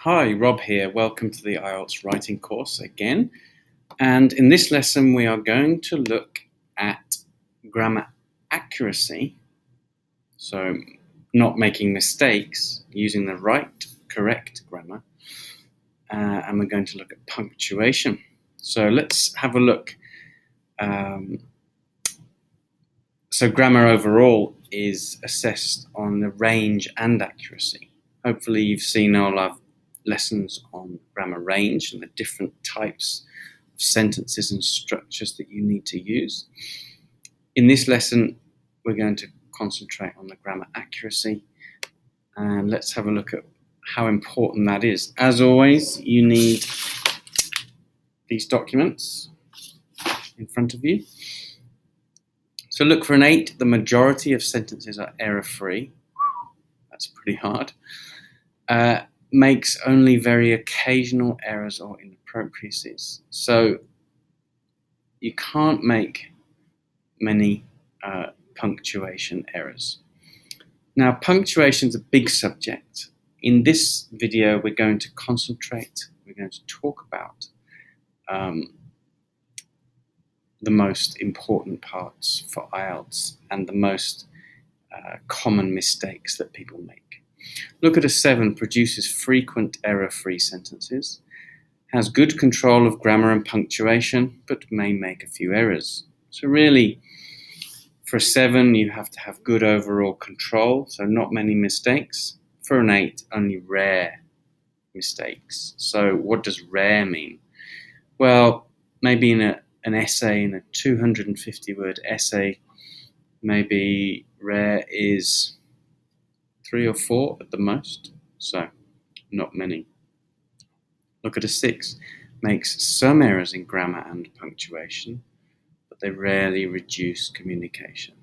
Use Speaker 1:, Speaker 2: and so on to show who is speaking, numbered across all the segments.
Speaker 1: Hi, Rob here. Welcome to the IELTS writing course again. And in this lesson, we are going to look at grammar accuracy. So not making mistakes, using the right, correct grammar. And we're going to look at punctuation. So let's have a look. So grammar overall is assessed on the range and accuracy. Hopefully you've seen all our lessons on grammar range and the different types of sentences and structures that you need to use. In this lesson, we're going to concentrate on the grammar accuracy, and let's have a look at how important that is. As always, you need these documents in front of you. So look, for an 8, the majority of sentences are error-free. That's pretty hard. Makes only very occasional errors or inappropriacies. So you can't make many punctuation errors. Now, punctuation is a big subject. In this video, we're going to concentrate, we're going to talk about the most important parts for IELTS and the most common mistakes that people make. Look at a 7, produces frequent error-free sentences, has good control of grammar and punctuation, but may make a few errors. So really, for a 7, you have to have good overall control, so not many mistakes. For an 8, only rare mistakes. So what does rare mean? Well, maybe in an essay, in a 250-word essay, maybe rare is 3 or 4 at the most, so not many. Look at a 6, makes some errors in grammar and punctuation, but they rarely reduce communication.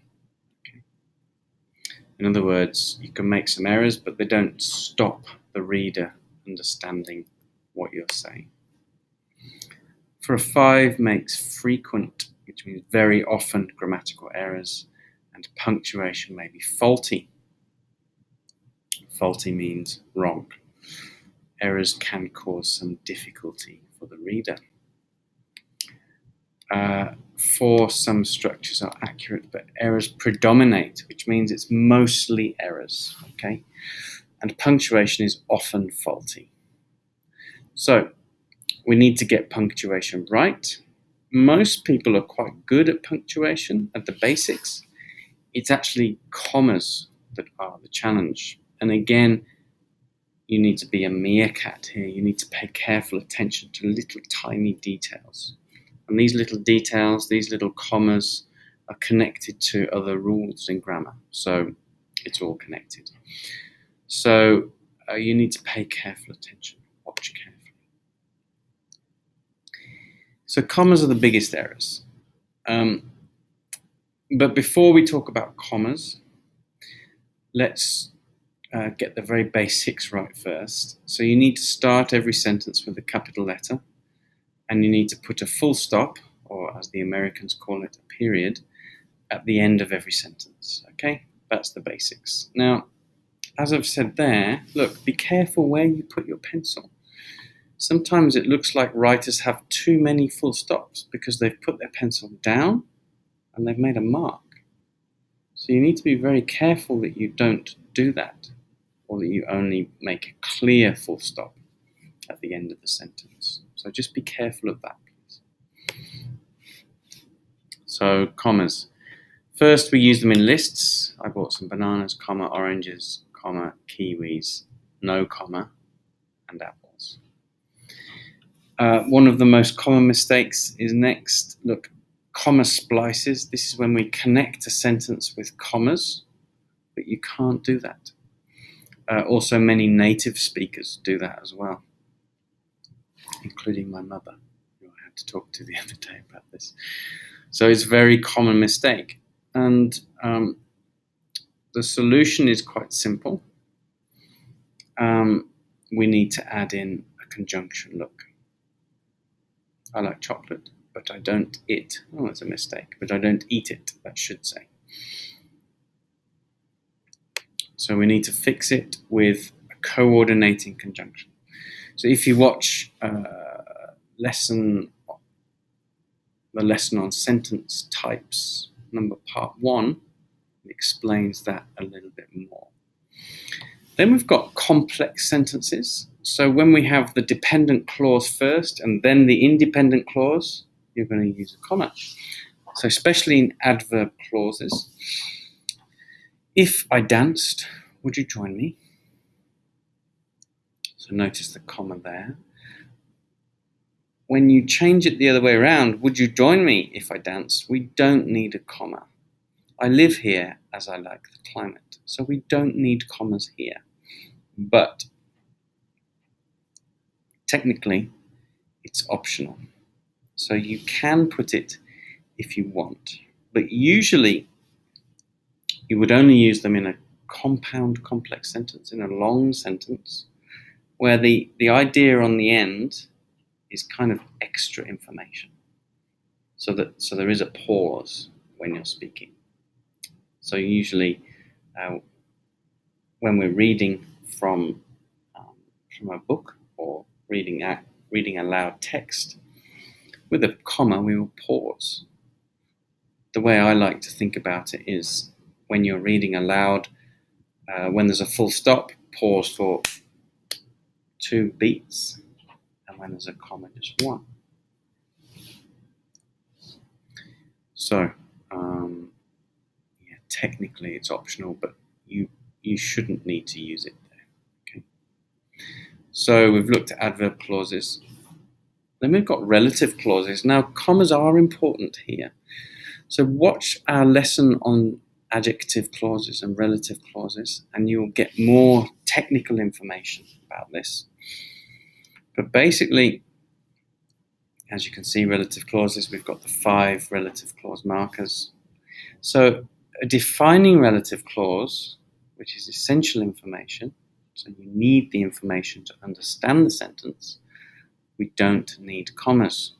Speaker 1: Okay. In other words, you can make some errors, but they don't stop the reader understanding what you're saying. For a 5, makes frequent, which means very often, grammatical errors, and punctuation may be faulty. Faulty means wrong. Errors can cause some difficulty for the reader. 4, some structures are accurate, but errors predominate, which means it's mostly errors, okay? And punctuation is often faulty. So we need to get punctuation right. Most people are quite good at punctuation, at the basics. It's actually commas that are the challenge. And again, you need to be a meerkat here. You need to pay careful attention to little tiny details. And these little details, these little commas, are connected to other rules in grammar. So it's all connected. So you need to pay careful attention, watch carefully. So commas are the biggest errors. But before we talk about commas, let's get the very basics right first. So you need to start every sentence with a capital letter, and you need to put a full stop, or as the Americans call it, a period, at the end of every sentence. Okay, that's the basics. Now, as I've said there, look, be careful where you put your pencil. Sometimes it looks like writers have too many full stops because they've put their pencil down and they've made a mark. So you need to be very careful that you don't do that, or that you only make a clear full stop at the end of the sentence. So just be careful of that, please. So commas. First, we use them in lists. I bought some bananas, comma, oranges, comma, kiwis, no comma, and apples. One of the most common mistakes is next. Look, comma splices. This is when we connect a sentence with commas, but you can't do that. Also, many native speakers do that as well, including my mother, who I had to talk to the other day about this. So it's a very common mistake. And the solution is quite simple. We need to add in a conjunction. Look, I like chocolate, but I don't eat. Oh, that's a mistake. But I don't eat it, that should say. So we need to fix it with a coordinating conjunction. So if you watch the lesson on sentence types, part 1, it explains that a little bit more. Then we've got complex sentences. So when we have the dependent clause first and then the independent clause, you're going to use a comma. So especially in adverb clauses. If I danced, would you join me? So notice the comma there. When you change it the other way around, would you join me if I danced? We don't need a comma. I live here as I like the climate. So we don't need commas here. But technically, it's optional. So you can put it if you want. But usually, you would only use them in a compound complex sentence, in a long sentence, where the idea on the end is kind of extra information. So there is a pause when you're speaking. So usually, when we're reading from a book or reading aloud text, with a comma we will pause. The way I like to think about it is when you're reading aloud, when there's a full stop, pause for 2 beats, and when there's a comma, just 1. So, technically it's optional, but you shouldn't need to use it there. Okay. So we've looked at adverb clauses. Then we've got relative clauses. Now, commas are important here. So watch our lesson on adjective clauses and relative clauses, and you'll get more technical information about this. But basically, as you can see, relative clauses, we've got the 5 relative clause markers. So a defining relative clause, which is essential information, so you need the information to understand the sentence, we don't need commas.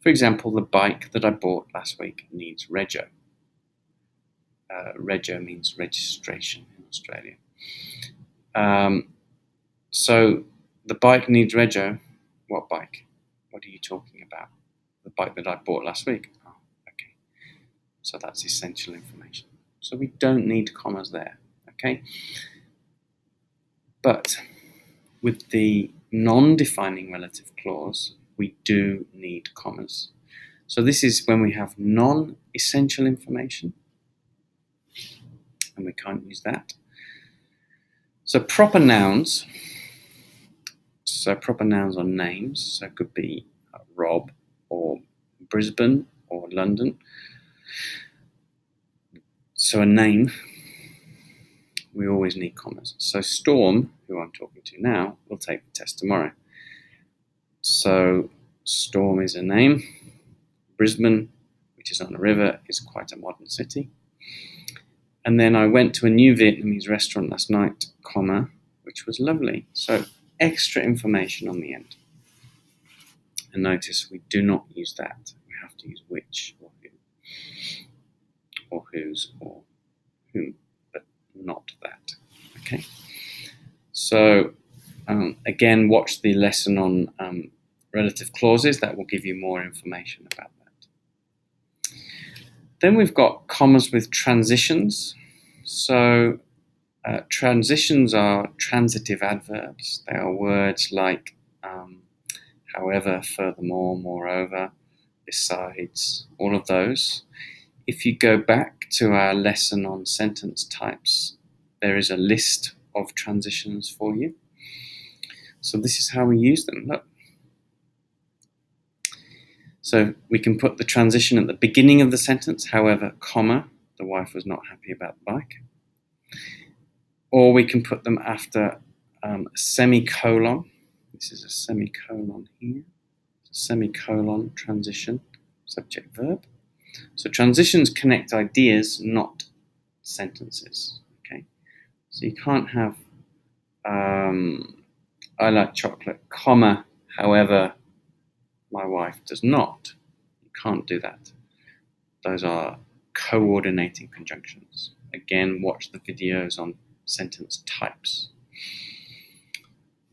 Speaker 1: For example, the bike that I bought last week needs rego. Rego means registration in Australia. So the bike needs rego. What bike? What are you talking about? The bike that I bought last week. Oh, okay. So that's essential information. So we don't need commas there, okay? But with the non-defining relative clause, we do need commas. So this is when we have non-essential information, and we can't use that. So proper nouns. So proper nouns are names. So it could be Rob or Brisbane or London. So a name, we always need commas. So Storm, who I'm talking to now, will take the test tomorrow. So Storm is a name. Brisbane, which is on a river, is quite a modern city. And then I went to a new Vietnamese restaurant last night, comma, which was lovely. So extra information on the end. And notice we do not use that. We have to use which or who, or whose or whom, but not that. Okay. So again, watch the lesson on relative clauses. That will give you more information about that. Then we've got commas with transitions. So transitions are transitive adverbs. They are words like however, furthermore, moreover, besides, all of those. If you go back to our lesson on sentence types, there is a list of transitions for you. So this is how we use them. Look. So we can put the transition at the beginning of the sentence, however, comma, the wife was not happy about the bike. Or we can put them after a semicolon. This is a semicolon here. Semicolon, transition, subject, verb. So transitions connect ideas, not sentences. Okay, so you can't have I like chocolate, comma, however, my wife does not. You can't do that. Those are coordinating conjunctions. Again, watch the videos on sentence types.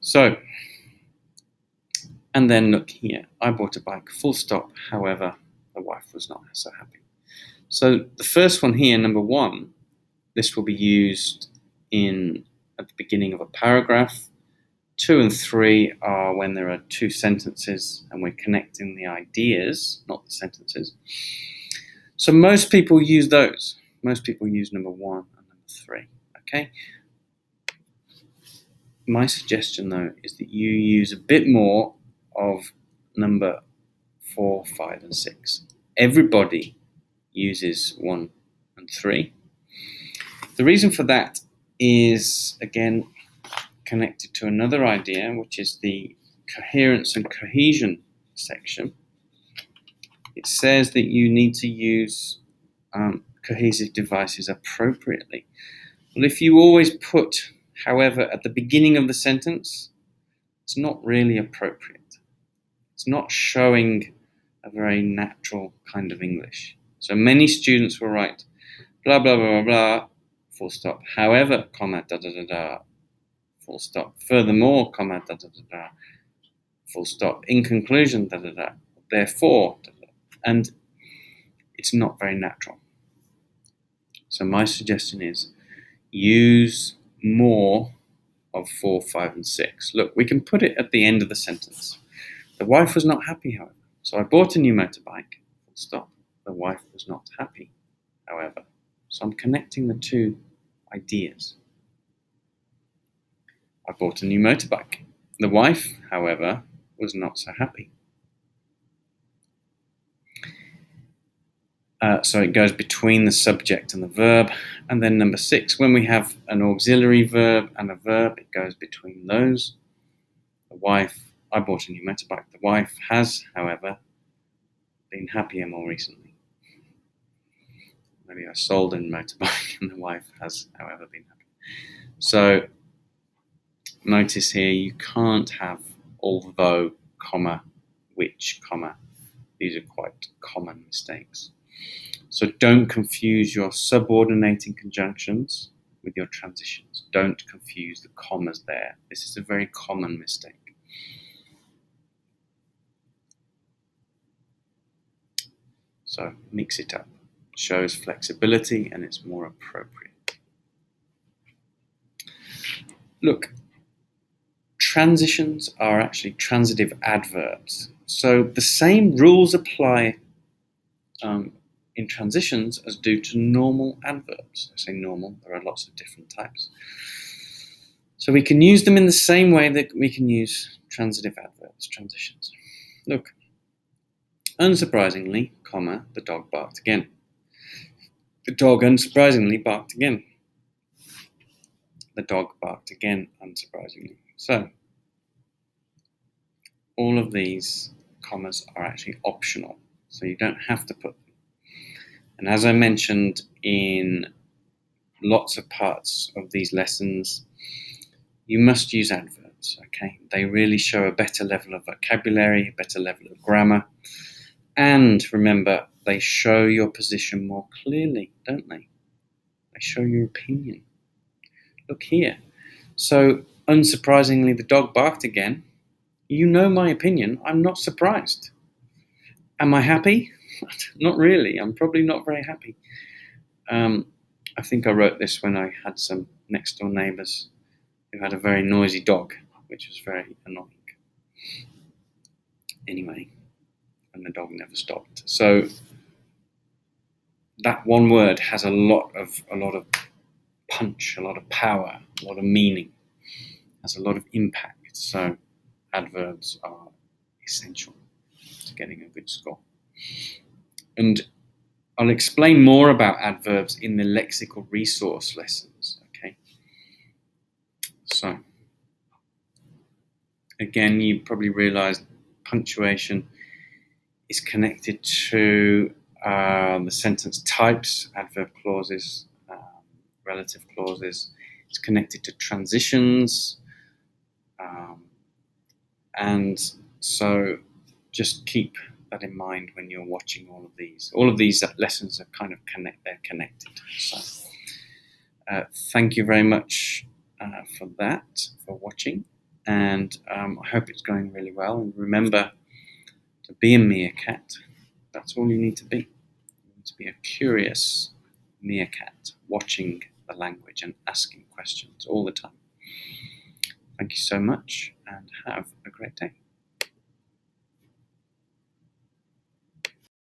Speaker 1: So And then look here, I bought a bike, full stop. However, the wife was not so happy. So the first one here, number 1, this will be used at the beginning of a paragraph. 2 and 3 are when there are 2 sentences and we're connecting the ideas, not the sentences. So most people use those. Most people use number 1 and number 3, okay? My suggestion, though, is that you use a bit more of number 4, 5, and 6. Everybody uses 1 and 3. The reason for that is, again, connected to another idea, which is the coherence and cohesion section. It says that you need to use cohesive devices appropriately. Well, if you always put however at the beginning of the sentence, it's not really appropriate. It's not showing a very natural kind of English. So many students will write blah, blah, blah, blah, blah, full stop, however, comma, da, da, da, da, full stop, furthermore, comma, da, da, da, da, full stop, in conclusion, da, da, da, therefore, da, da, and it's not very natural. So my suggestion is use more of 4, 5, and 6. Look, we can put it at the end of the sentence. The wife was not happy, however. So I bought a new motorbike, full stop. The wife was not happy, however. So I'm connecting the 2 ideas. I bought a new motorbike. The wife, however, was not so happy. So it goes between the subject and the verb. And then number 6, when we have an auxiliary verb and a verb, it goes between those. The wife, I bought a new motorbike. The wife has, however, been happier more recently. Maybe I sold a motorbike and the wife has, however, been happy. So notice here you can't have although, comma, which, comma. These are quite common mistakes. So don't confuse your subordinating conjunctions with your transitions. Don't confuse the commas there. This is a very common mistake. So mix it up. It shows flexibility and it's more appropriate. Look, transitions are actually transitive adverbs. So the same rules apply in transitions as do to normal adverbs. I say normal, there are lots of different types. So we can use them in the same way that we can use transitive adverbs, transitions. Look, unsurprisingly, comma, the dog barked again. The dog unsurprisingly barked again. The dog barked again, unsurprisingly. So all of these commas are actually optional, so you don't have to put them. And as I mentioned in lots of parts of these lessons, you must use adverbs, okay? They really show a better level of vocabulary, a better level of grammar. And remember, they show your position more clearly, don't they? They show your opinion. Look here. So, unsurprisingly, the dog barked again. You know my opinion. I'm not surprised. Am I happy? Not really. I'm probably not very happy. I think I wrote this when I had some next door neighbours who had a very noisy dog, which was very annoying. Anyway, and the dog never stopped. So that one word has a lot of punch, a lot of power, a lot of meaning, has a lot of impact. So adverbs are essential to getting a good score. And I'll explain more about adverbs in the lexical resource lessons, okay? So, again, you probably realised punctuation is connected to the sentence types, adverb clauses, relative clauses. It's connected to transitions. And so just keep that in mind when you're watching all of these. All of these lessons are kind of connected. So thank you very much for watching. and I hope it's going really well. And remember to be a meerkat. That's all you need to be. You need to be a curious meerkat, watching the language and asking questions all the time. Thank you so much, and have a great day.